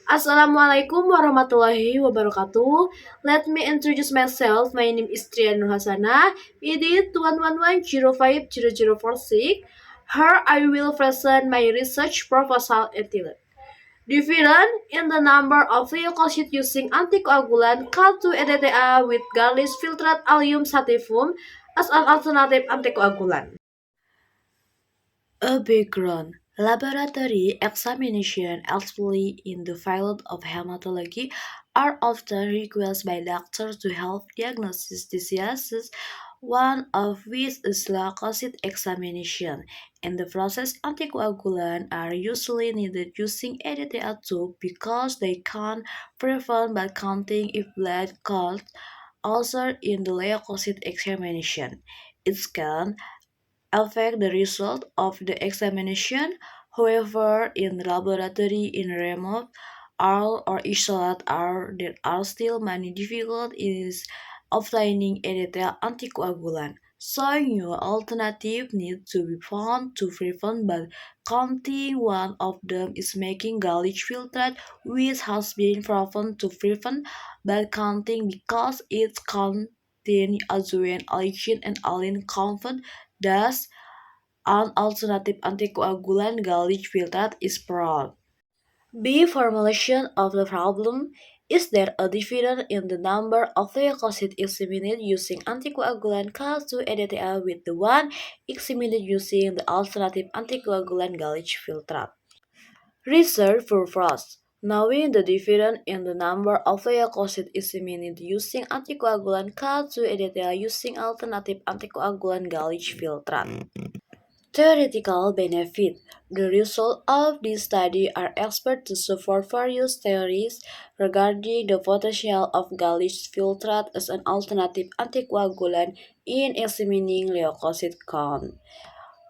Assalamualaikum warahmatullahi wabarakatuh. Let me introduce myself. My name is Trian Nur Hasana. ID 111050046. Here I will present my research proposal entitled Difference in the number of leukocytes using anticoagulant Cal2-EDTA with garlic filtered allium sativum as an alternative anticoagulant. A background laboratory examination, especially in the field of hematology, are often requested by doctors to help diagnose diseases, one of which is leukocyte examination. In the process, anticoagulants are usually needed using EDTA tube because they can prevent blood counting if blood counts also in the leukocyte examination. It can affect the result of the examination. However, in the laboratory in remote or isolate are there are still many difficulties obtaining erythral anticoagulant. So new alternative need to be found to prevent blood counting. One of them is making garlic filtrate, which has been proven to prevent blood counting because it contains azoine, allicin, and allicin compound. Thus, an alternative anticoagulant garlic filtrate is brought. B. Formulation of the problem. Is there a difference in the number of leukocytes examined using anticoagulant Cal2-EDTA with the one examined using the alternative anticoagulant garlic filtrate? Research purpose. Knowing the difference in the number of leukocytes examined using anticoagulant Cal2-EDTA using alternative anticoagulant garlic filtrate. Theoretical benefit. The results of this study are expected to support various theories regarding the potential of gallic filtrate as an alternative anticoagulant in examining leukocyte count.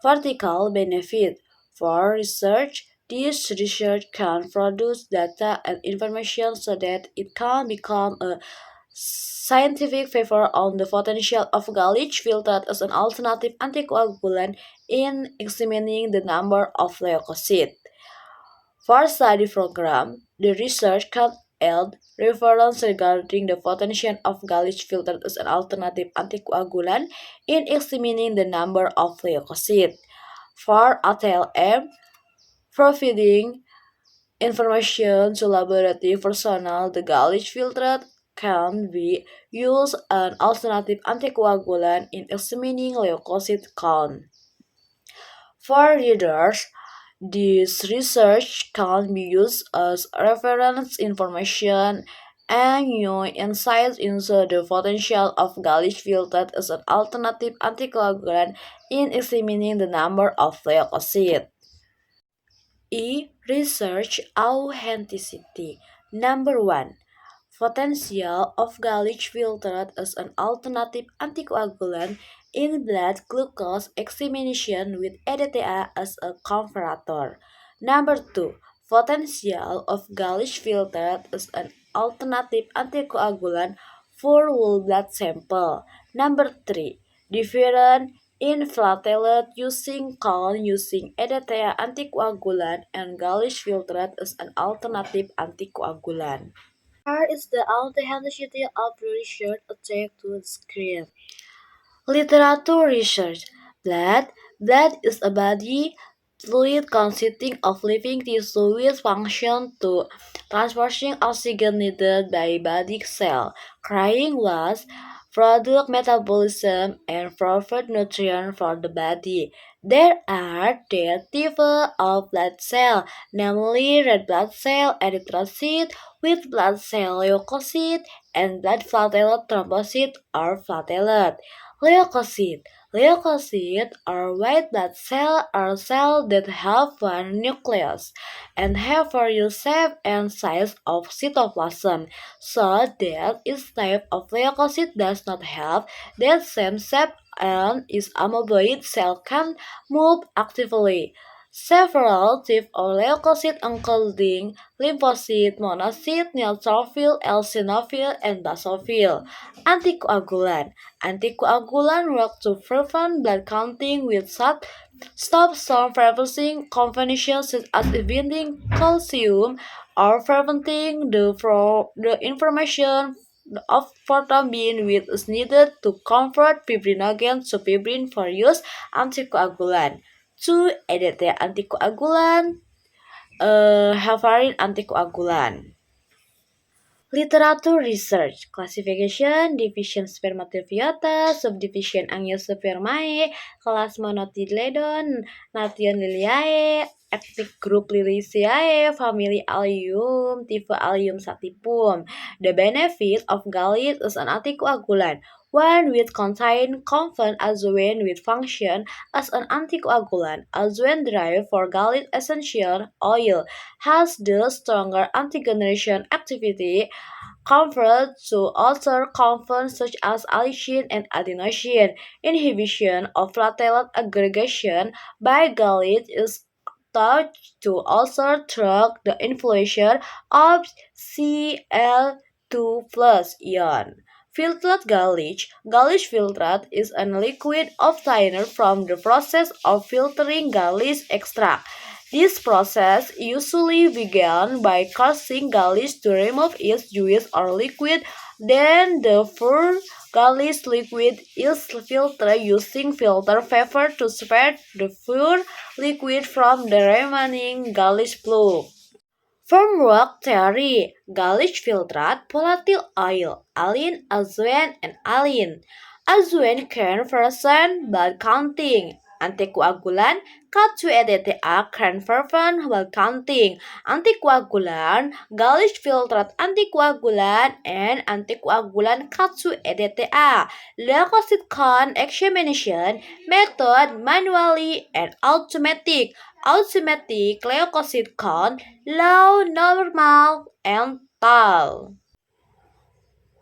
Vertical benefit. For research, this research can produce data and information so that it can become a scientific paper on the potential of garlic filtrate as an alternative anticoagulant in examining the number of leukocytes. For study program, the research can add reference regarding the potential of garlic filtrate as an alternative anticoagulant in examining the number of leukocytes. For ATLM, providing information to laboratory personnel, the garlic filtrate can be used as an alternative anticoagulant in examining leukocyte count. For readers, this research can be used as reference information and new insights into the potential of garlic filtrate as an alternative anticoagulant in examining the number of leukocytes. E. Research authenticity. Number 1. Potential of garlic filtrate as an alternative anticoagulant in blood glucose examination with EDTA as a comparator. Number 2. Potential of garlic filtrate as an alternative anticoagulant for whole blood sample. Number 3. Different in platelet using count using EDTA anticoagulant and garlic filtrate as an alternative anticoagulant. Here is the authenticity of the research attached to the screen. Literature research. Blood. Blood is a body fluid consisting of living tissue with function to transporting oxygen needed by body cell. Crying was product metabolism and provide nutrient for the body. There are three types of blood cell, namely red blood cell, erythrocyte, white blood cell, leukocyte, and blood platelet thrombocyte or platelet. Leukocyte. Leukocytes are white blood cells or cells that have one nucleus and have various shape and size of cytoplasm, so that each type of leukocyte does not have that same shape and its amoeboid cell can move actively. Several types of leukocytes including lymphocyte, monocyte, neutrophil, eosinophil, and basophil. Anticoagulant. Anticoagulant work to prevent blood clotting with stop some preventing conventions such as binding calcium or preventing the information of prothrombin which is needed to convert fibrinogen to fibrin for use anticoagulant. 2. EDT anticoagulant, heparin anticoagulant. Literature research, classification, division Spermatobiota, subdivision Angiospermae, class Monotiledon, nation Liliae, ethnic group Liliaceae, family Allium, type Allium sativum. The benefit of gallium is an anticoagulant. One which contain confirmed azoine with function as an anticoagulant. Azoine derived from gallium essential oil has the stronger anti-generation activity compared to other compounds such as allicin and adenosine. Inhibition of platelet aggregation by gallate is thought to also track the inflation of Cl2 plus ion. Filtered gallage. Gallage filtrate is a liquid obtained from the process of filtering gallage extract. This process usually began by causing gallage to remove its juice or liquid. Then the pure gallage liquid is filtered using filter paper to separate the pure liquid from the remaining gallage fluid. From rock theory, gallage filtrate, volatile oil, alin, azoine, and alin. Azoine can present blood counting. Anticoagulant, K2-EDTA can prevent blood counting. Anticoagulant, gallage filtrate anticoagulant, and anticoagulant K2-EDTA. Leukocyte count examination method manually and automatic. Automatic leukocyte count low, normal, and tall.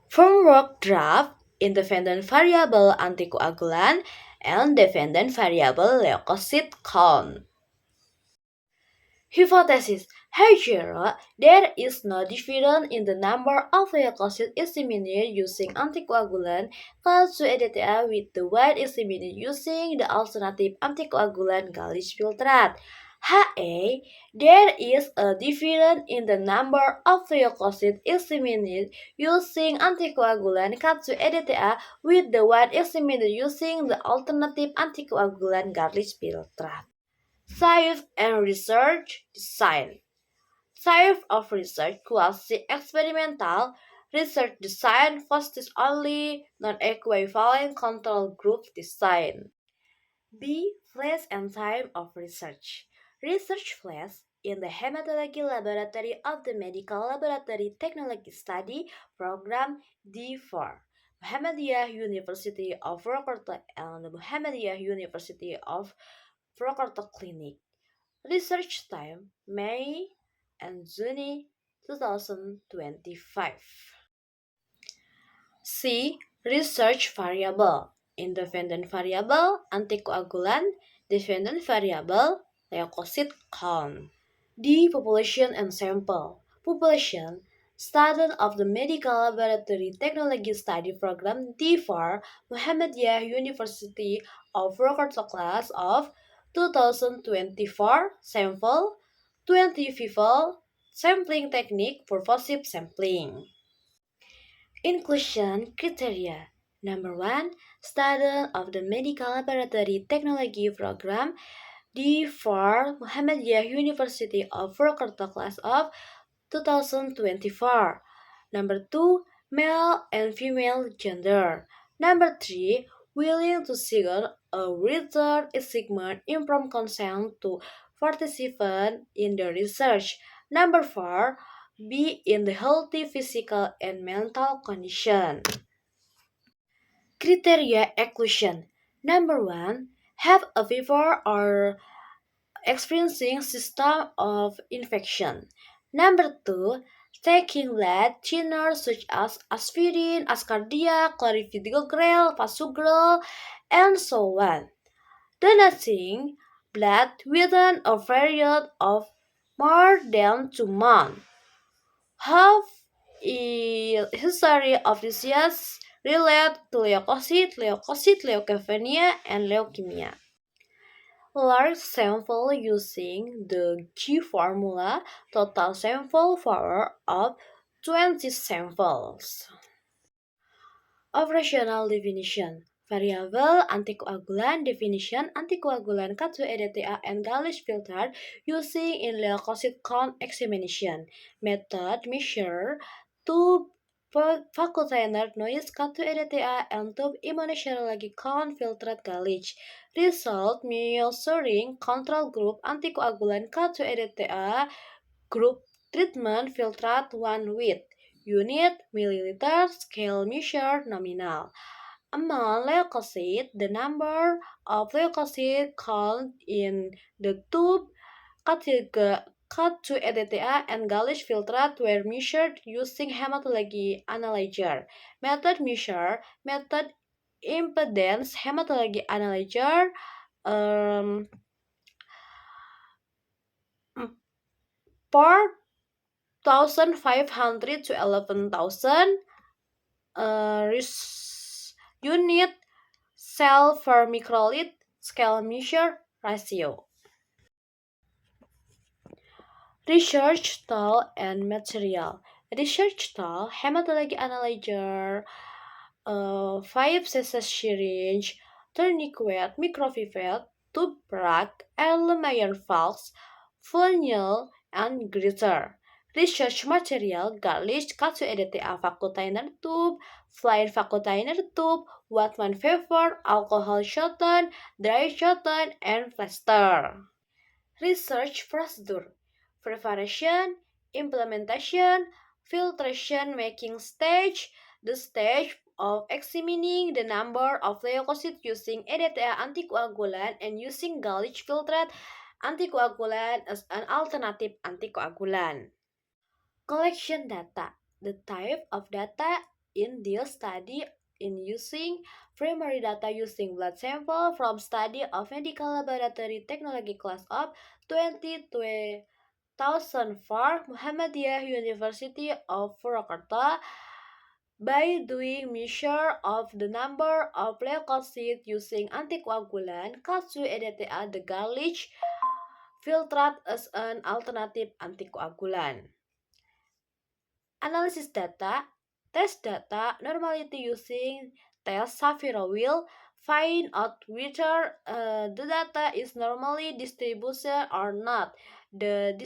From work draft, independent variable anticoagulant, and dependent variable leukocyte count. Hypothesis. However, there is no difference in the number of leukocytes eliminated using anticoagulant class 2 EDTA with the one eliminated using the alternative anticoagulant gallage filtrate. HA, there is a difference in the number of leukocytes eliminated using anticoagulant class 2 EDTA with the one eliminated using the alternative anticoagulant gallage filtrate. Science and research design. Science of research quasi-experimental research design focuses only non-equivalent control group design. B. Phase and time of research. Research phase in the hematology laboratory of the Medical Laboratory Technology Study Program D4. Muhammadiyah University of Purwokerto and the Muhammadiyah University of Purwokerto Clinic. Research time May and June 2025. C. Research variable. Independent variable anticoagulant, dependent variable leukocyte count. D. Population and sample. Population student of the Medical Laboratory Technology Study Program D4 Muhammadiyah University of Purwokerto class of 2024 sample 20 people sampling technique purposive sampling. Inclusion criteria. Number 1. Student of the Medical Laboratory Technology Program D4 Muhammadiyah University of Purwokerto class of 2024. Number 2. Male and female gender. Number 3. Willing to seek a research assignment informed consent to participate in the research. Number 4. Be in the healthy physical and mental condition. Criteria exclusion. Number 1. Have a fever or experiencing system of infection. Number 2. Taking blood thinners such as aspirin, ascardia, clopidogrel, pasugrel, and so on. Donating blood within a period of more than 2 months. Have a history of disease related to leukocyte, leukemia, and leukemia. Large sample using the G formula, total sample power of 20 samples. Operational definition. Variable anticoagulant definition anticoagulant K2-EDTA and Galish filtered using in leukocyte count examination. Method measure tube facultainer noise K2-EDTA and tube immunoserology count filtered Galish. Result measuring control group anticoagulant K2-EDTA group treatment filtered 1 with unit, milliliter, scale measure, nominal. Among leukocytes, the number of leukocytes count in the tube cut to EDTA and Galish filtrate were measured using hematology analyzer. Method measure, method impedance hematology analyzer, um, 4,500 to 11,000 unit cell per microliter scale measure ratio. Research tool and material. Research tool, hematology analyzer, 5 cc syringe, tourniquet, micropipette, tube rack, Erlenmeyer valves, funnel, and gritter. Research material, garlic, katsu EDTA vacuum tube, flying vacuum tube, Wattman vapor, alcohol shotgun, dry shotgun, and plaster. Research procedure, preparation, implementation, filtration making stage, the stage of examining the number of leukocytes using EDTA anticoagulant and using Galish filtrate anticoagulant as an alternative anticoagulant. Collection data. The type of data in this study in using primary data using blood sample from study of medical laboratory technology class of 2004 Muhammadiyah University of Purwakarta by doing measure of the number of leukocytes using anticoagulant K2-EDTA the Galish filtrate as an alternative anticoagulant. Analysis data, test data, normality using test Shapiro will find out whether the data is normally distributed or not. The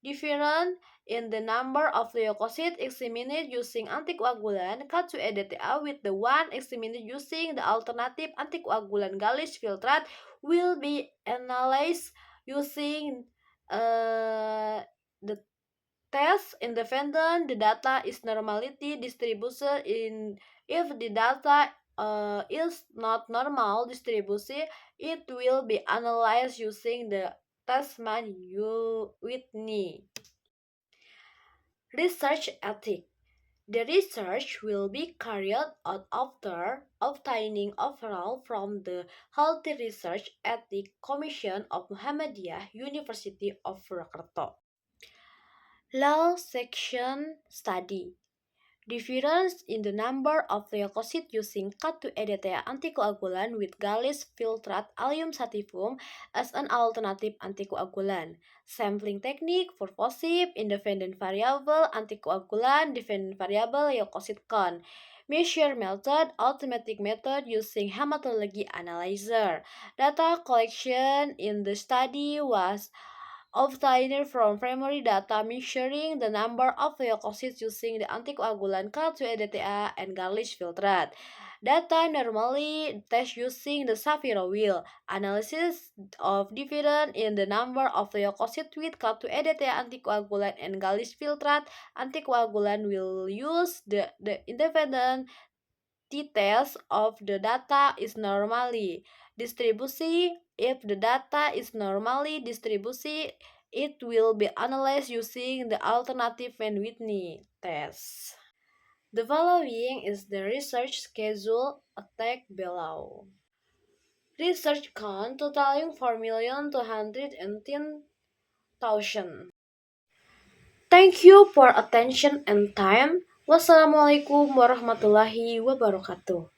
difference in the number of leukocytes examined using anticoagulant K2-EDTA with the one examined using the alternative anticoagulant Galish filtrate will be analyzed using the test independent the data is normality distribution in if the data is not normal distribution it will be analyzed using the Tasman Whitney. Research ethics. The research will be carried out after obtaining approval from the Healthy Research Ethics Commission of Muhammadiyah University of Purwakarta. Law section study. Difference in the number of leukocytes using K2-EDTA anticoagulant with Galish filtrate allium sativum as an alternative anticoagulant. Sampling technique, purposive, independent variable, anticoagulant, dependent variable, leukocyte count. Measure method, automatic method using hematology analyzer. Data collection in the study was obtained from primary data measuring the number of leukocytes using the anticoagulant K2-EDTA and Galish filtrate. Data normally test using the Shapiro wheel. Analysis of difference in the number of leukocytes with K2-EDTA anticoagulant and Galish filtrate anticoagulant will use the independent t-test of the data is normally distributed. If the data is normally distributed, it will be analyzed using the alternative Van Whitney test. The following is the research schedule attached below. Research count totaling 4,210,000. Thank you for attention and time. Wassalamualaikum warahmatullahi wabarakatuh.